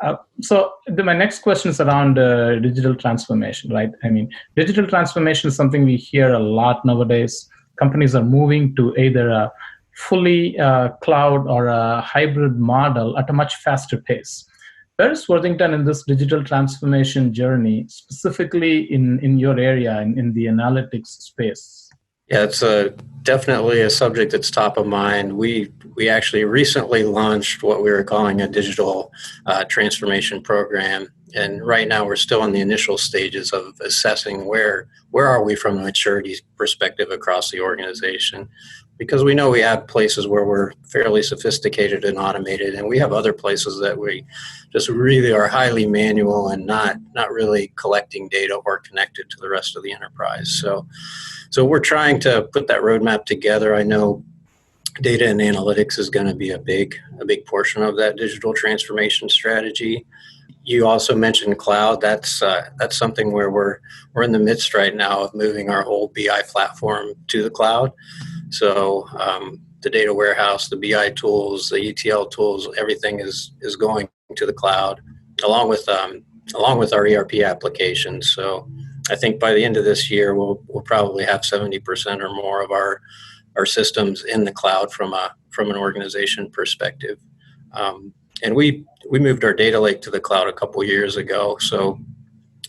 My next question is around digital transformation, right? I mean, digital transformation is something we hear a lot nowadays. Companies are moving to either a fully cloud or a hybrid model at a much faster pace. Where is Worthington in this digital transformation journey, specifically in your area, in the analytics space? Yeah, it's definitely a subject that's top of mind. We actually recently launched what we were calling a digital transformation program, and right now we're still in the initial stages of assessing where are we from a maturity perspective across the organization, because we know we have places where we're fairly sophisticated and automated, and we have other places that we just really are highly manual and not really collecting data or connected to the rest of the enterprise. So we're trying to put that roadmap together. I know data and analytics is going to be a big portion of that digital transformation strategy. You also mentioned cloud. That's something where we're in the midst right now of moving our whole BI platform to the cloud. So the data warehouse, the BI tools, the ETL tools, everything is going to the cloud, along with our ERP applications. So I think by the end of this year, we'll probably have 70% or more of our systems in the cloud from an organization perspective. And we moved our data lake to the cloud a couple years ago. So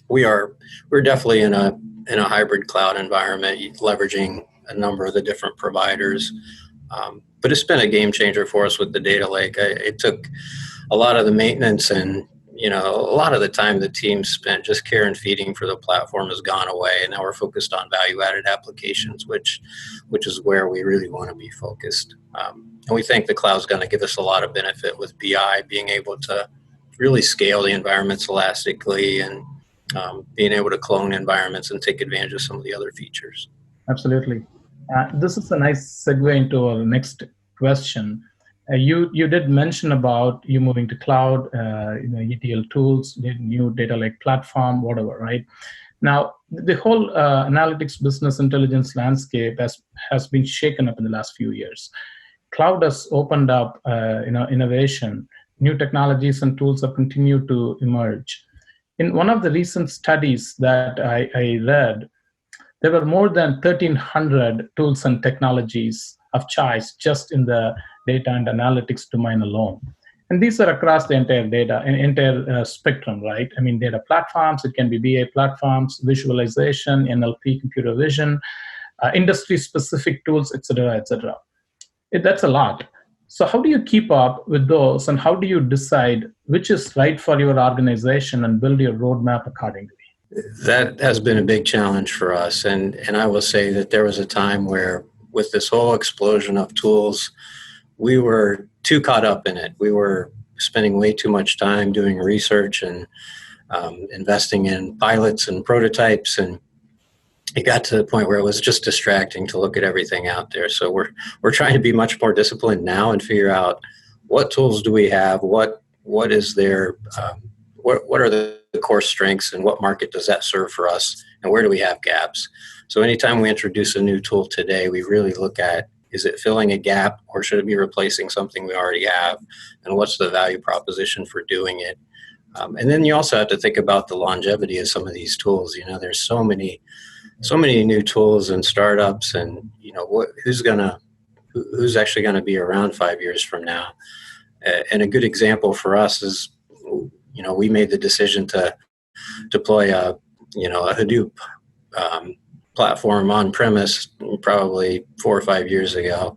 we're definitely in a hybrid cloud environment, leveraging a number of the different providers. But it's been a game changer for us with the data lake. It took a lot of the maintenance and a lot of the time the team spent just care and feeding for the platform has gone away, and now we're focused on value-added applications, which is where we really want to be focused. And we think the cloud's going to give us a lot of benefit with BI, being able to really scale the environments elastically and being able to clone environments and take advantage of some of the other features. Absolutely. This is a nice segue into our next question. You did mention about you moving to cloud, ETL tools, new data lake platform, whatever, right? Now, the whole analytics business intelligence landscape has been shaken up in the last few years. Cloud has opened up, innovation. New technologies and tools have continued to emerge. In one of the recent studies that I read, there were more than 1,300 tools and technologies of choice just in the data and analytics domain alone. And these are across the entire spectrum, right? I mean, data platforms, it can be BA platforms, visualization, NLP, computer vision, industry-specific tools, et cetera, et cetera. That's a lot. So how do you keep up with those, and how do you decide which is right for your organization and build your roadmap accordingly? That has been a big challenge for us. And I will say that there was a time where with this whole explosion of tools, we were too caught up in it. We were spending way too much time doing research and investing in pilots and prototypes, and it got to the point where it was just distracting to look at everything out there. So we're trying to be much more disciplined now and figure out what tools do we have, what is there, what are the core strengths, and what market does that serve for us, and where do we have gaps. So anytime we introduce a new tool today, we really look at, is it filling a gap, or should it be replacing something we already have? And what's the value proposition for doing it? And then you also have to think about the longevity of some of these tools. There's so many new tools and startups, and who's actually going to be around 5 years from now? And a good example for us is, we made the decision to deploy a Hadoop platform on premise probably 4 or 5 years ago.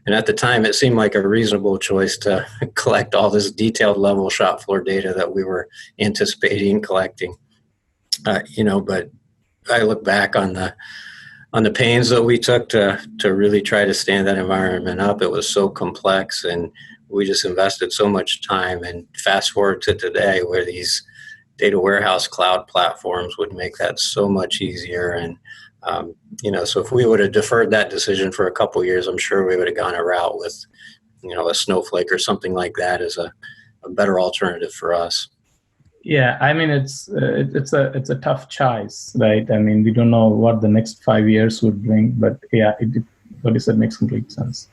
And at the time, it seemed like a reasonable choice to collect all this detailed level shop floor data that we were anticipating collecting. But I look back on the pains that we took to really try to stand that environment up. It was so complex, and we just invested so much time. And fast forward to today, where these data warehouse cloud platforms would make that so much easier. And so if we would have deferred that decision for a couple of years, I'm sure we would have gone a route with, a Snowflake or something like that as a better alternative for us. Yeah, I mean, it's a tough choice, right? I mean, we don't know what the next 5 years would bring, but yeah, what you said makes complete sense.